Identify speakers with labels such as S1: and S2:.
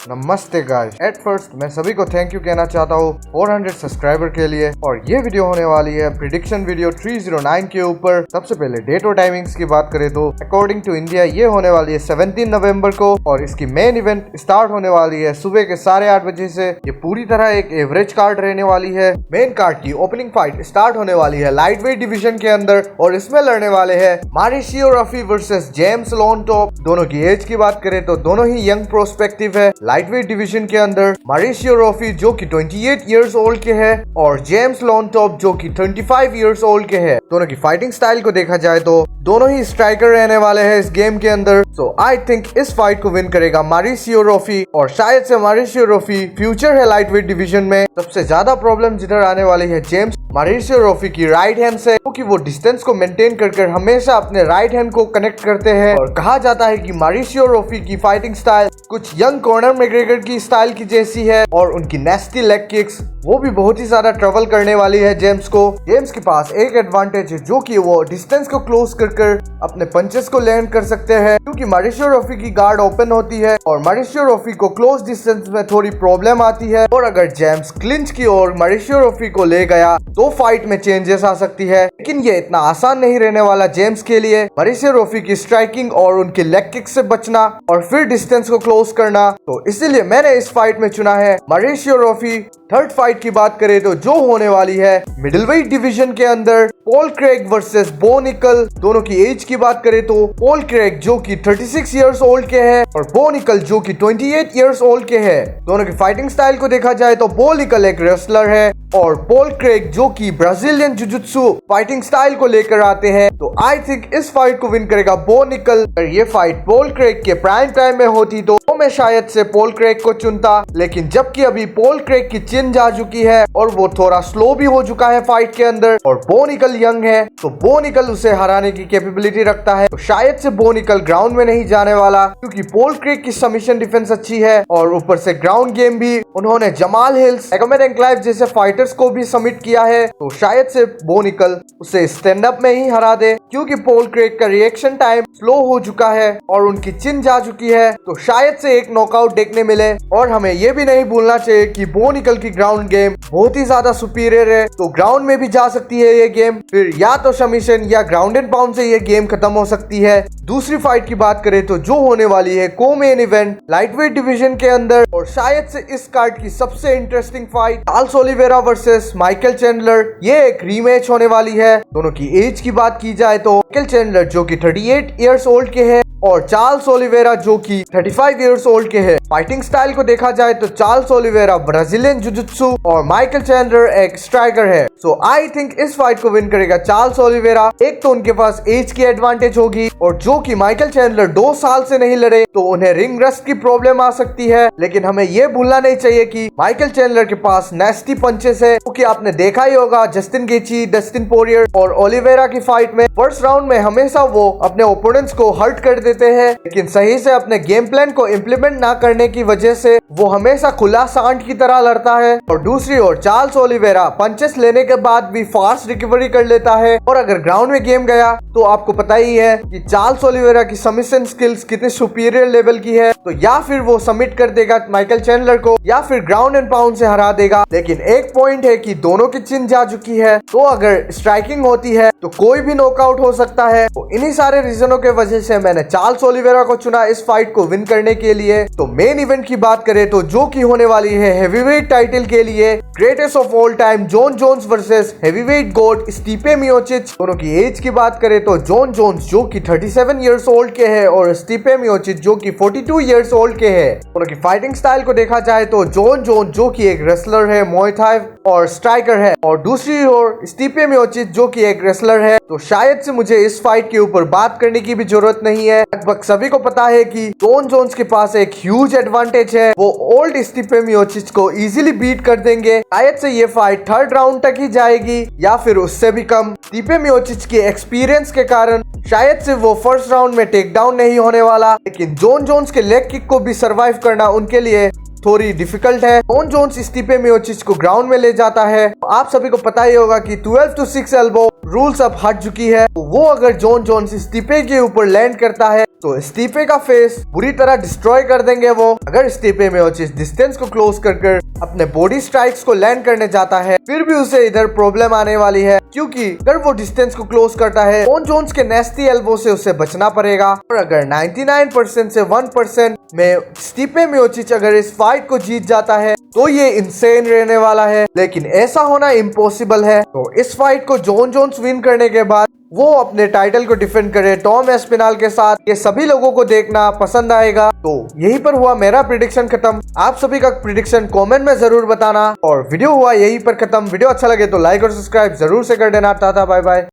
S1: नमस्ते guys. At first मैं सभी को थैंक यू कहना चाहता हूँ 400 सब्सक्राइबर के लिए। और ये वीडियो होने वाली है प्रिडिक्शन वीडियो 309 के ऊपर। सबसे पहले डेट और टाइमिंग्स की बात करें तो अकॉर्डिंग टू इंडिया ये होने वाली है 17 नवंबर को और इसकी मेन इवेंट स्टार्ट होने वाली है सुबह के 8:30 बजे से। ये पूरी तरह एक एवरेज कार्ड रहने वाली है। मेन कार्ड की ओपनिंग फाइट स्टार्ट होने वाली है लाइट वेट डिवीजन के अंदर और इसमें लड़ने वाले हैं मारिशियो रफी वर्सेस जेम्स लोनटॉप। दोनों की एज की बात करें तो दोनों ही यंग प्रोस्पेक्टिव है। लाइट वेट डिवीजन के अंदर मारिशियो रफी जो कि 28 इयर्स ओल्ड के हैं और जेम्स लोनटॉप जो कि 25 इयर्स ओल्ड के हैं। दोनों की फाइटिंग स्टाइल को देखा जाए तो दोनों ही स्ट्राइकर रहने वाले हैं इस गेम के अंदर। सो आई थिंक इस फाइट को विन करेगा मारिशियो रफी और शायद से मारिशियो रफी फ्यूचर है लाइट वेट डिवीजन में। सबसे ज्यादा प्रॉब्लम जिधर आने वाली है जेम्स मारिशियो रफी की राइट हैंड से, क्योंकि वो डिस्टेंस को मेंटेन कर हमेशा अपने राइट हैंड को कनेक्ट करते हैं। और कहा जाता है कि मारिशियो रफी की फाइटिंग स्टाइल कुछ यंग कॉनर मैकग्रेगर की स्टाइल की जैसी है और उनकी नेस्टी लेग किक्स वो भी बहुत ही ज्यादा ट्रबल करने वाली है जेम्स को। जेम्स के पास एक एडवांटेज है जो कि वो डिस्टेंस को क्लोज कर अपने पंचेस को लैंड कर सकते हैं, क्योंकि मारिशियो रफी की गार्ड ओपन होती है और मारिशियो रफी को क्लोज डिस्टेंस में थोड़ी प्रॉब्लम आती है। और अगर जेम्स क्लिंच की ओर मारिशियो रफी को ले गया तो फाइट में चेंजेस आ सकती है, लेकिन ये इतना आसान नहीं रहने वाला जेम्स के लिए। मारिशियो रफी की स्ट्राइकिंग और उनके लेग किक से बचना और फिर डिस्टेंस को क्लोज करना, तो इसीलिए मैंने इस फाइट में चुना है मारिशियो रफी। थर्ड फाइट की बात करें तो जो होने वाली है मिडिलवेट डिवीजन के अंदर पॉल क्रेग वर्सेस बो निकल। दोनों की एज की बात करें तो पॉल क्रेग जो कि 36 इयर्स ओल्ड के हैं और बो निकल जो कि 28 इयर्स ओल्ड के हैं। दोनों की फाइटिंग स्टाइल को देखा जाए तो बो निकल एक रेसलर है और पॉल क्रेग जो कि ब्राजीलियन जुजुत्सु फाइटिंग स्टाइल को लेकर आते हैं। तो आई थिंक इस फाइट को विन करेगा बो निकल। अगर ये फाइट पॉल क्रेग के प्राइम टाइम में होती तो मैं शायद से पॉल क्रेग को चुनता, लेकिन जबकि अभी पॉल क्रेग की चिन जा चुकी है और वो थोड़ा स्लो भी हो चुका है फाइट के अंदर और बो निकल यंग है, तो बो निकल उसे हराने की कैपेबिलिटी रखता है। तो शायद से बो निकल ग्राउंड में नहीं जाने वाला, क्योंकि पॉल क्रेग की सबमिशन डिफेंस अच्छी है और ऊपर से ग्राउंड गेम भी उन्होंने जमाल हिल्स, एगमेट एंक्लाइव जैसे फाइटर्स को भी सबमिट किया है। तो शायद से बो निकल उसे स्टैंड अप में ही हरा दे, क्योंकि पॉल क्रेग का रिएक्शन टाइम स्लो हो चुका है और उनकी चिन जा चुकी है। तो शायद से एक नॉकआउट देखने मिले। और हमें यह भी नहीं भूलना चाहिए कि बो निकल की ग्राउंड गेम बहुत ही ज्यादा सुपीरियर है, तो ग्राउंड में भी जा सकती है ये गेम, फिर या तो सबमिशन या ग्राउंड एंड पाउंड से ये गेम खत्म हो सकती है। दूसरी फाइट की बात करें तो जो होने वाली है को मेन इवेंट लाइटवेट डिवीजन के अंदर और शायद से इस कार्ड की सबसे interesting fight Charles Oliveira versus Michael Chandler. ये एक रीमैच होने वाली है। दोनों की एज की बात की जाए तो माइकल चैंडलर जो कि 38 इयर्स ओल्ड के हैं और चार्ल्स ओलिवेरा जो कि 35 इयर्स ओल्ड के हैं। फाइटिंग स्टाइल को देखा जाए तो चार्ल्स ओलिवेरा ब्राजीलियन जुजुत्सु और माइकल चैंडलर एक स्ट्राइकर है। सो आई थिंक इस फाइट को विन करेगा चार्ल्स ओलिवेरा। एक तो उनके पास एज की एडवांटेज होगी और जो कि माइकल चैंडलर 2 साल से नहीं लड़े तो उन्हें रिंग रस्ट की प्रॉब्लम आ सकती है। लेकिन हमें यह भूलना नहीं चाहिए कि माइकल चैंडलर के पास नेस्टी पंचेस है, क्योंकि आपने देखा ही होगा जस्टिन गेची, डस्टिन पोरियर और ओलिवेरा की फाइट में फर्स्ट राउंड में हमेशा वो अपने ओपोनेंट्स को हर्ट कर देते हैं, लेकिन सही से अपने गेम प्लान को इम्प्लीमेंट ना करने की वजह से वो हमेशा खुला सांड की तरह लड़ता है। और दूसरी ओर चार्ल्स ओलिवेरा पंचेस लेने के बाद भी फास्ट रिकवरी कर लेता है और अगर ग्राउंड में गेम गया तो आपको पता ही है कि चार्ल्स ओलिवेरा की सबमिशन स्किल्स कितने सुपीरियर लेवल की है। तो या फिर वो सबमिट कर देगा माइकल चैंडलर को या फिर ग्राउंड एंड पाउंड से हरा देगा। लेकिन एक पॉइंट है कि दोनों की चिन जा चुकी है, तो अगर स्ट्राइकिंग होती है तो कोई भी नॉकआउट हो सकता है। तो इन्हीं सारे रीजनों के वजह से मैंने चार्ल्स ओलिवेरा को चुना इस फाइट को विन करने के लिए। तो मेन इवेंट की बात करें तो जो की होने वाली है हेवीवेट टाइटल के लिए greatest of all time Jon Jones versus heavyweight god Stipe Miocic. दोनों की एज की बात करें तो जॉन जोन्स जो कि 37 इयर्स ओल्ड के हैं और स्टीफे मियोचिच जो कि 42 इयर्स ओल्ड के हैं। दोनों की फाइटिंग स्टाइल को देखा जाए तो जॉन जोन्स जो कि एक रेसलर है, मुay थाई और स्ट्राइकर है, और दूसरी ओर स्टीफे मियोचिच जो कि एक रेसलर है। तो शायद से मुझे इस फाइट के ऊपर बात करने की भी जरूरत नहीं है। लगभग सभी को पता है कि जॉन जोन्स के पास एक ह्यूज एडवांटेज है, वो ओल्ड स्टीफे मियोचिच को इजीली बीट कर देंगे। शायद से ये फाइट थर्ड राउंड तक ही जाएगी या फिर उससे भी कम। स्टीफे मियोचिच के एक्सपीरियंस के कारण शायद से वो फर्स्ट राउंड में टेक डाउन नहीं होने वाला, लेकिन जॉन जोन्स के लेग किक को भी सरवाइव करना उनके लिए थोड़ी डिफिकल्ट है। जॉन जोन्स स्टीफे मियोचिच को ग्राउंड में ले जाता है। आप सभी को पता ही होगा कि 12 to 6 एल्बो रूल्स अब हट चुकी है। वो अगर जॉन जोन्स स्टीफे के ऊपर लैंड करता है तो स्टीफे का फेस बुरी तरह डिस्ट्रॉय कर देंगे वो। अगर स्टीफे मियोचिच डिस्टेंस को क्लोज कर अपने बॉडी स्ट्राइक्स को लैंड करने जाता है, फिर भी उसे इधर प्रॉब्लम आने वाली है, क्योंकि अगर वो डिस्टेंस को क्लोज करता है, जॉन जोन्स के नेस्टी एल्बो से उसे बचना पड़ेगा। और अगर 99% से 1% में स्टीफे मियोचिच अगर इस फाइट को जीत जाता है तो ये इंसेन रहने वाला है, लेकिन ऐसा होना इम्पॉसिबल है। तो इस फाइट को जॉन जोन्स विन करने के बाद वो अपने टाइटल को डिफेंड करे टॉम एस्पिनाल के साथ, ये सभी लोगों को देखना पसंद आएगा। तो यहीं पर हुआ मेरा प्रिडिक्शन खत्म। आप सभी का प्रिडिक्शन कमेंट में जरूर बताना, और वीडियो हुआ यहीं पर खत्म। वीडियो अच्छा लगे तो लाइक और सब्सक्राइब जरूर से कर देना। Tata bye bye.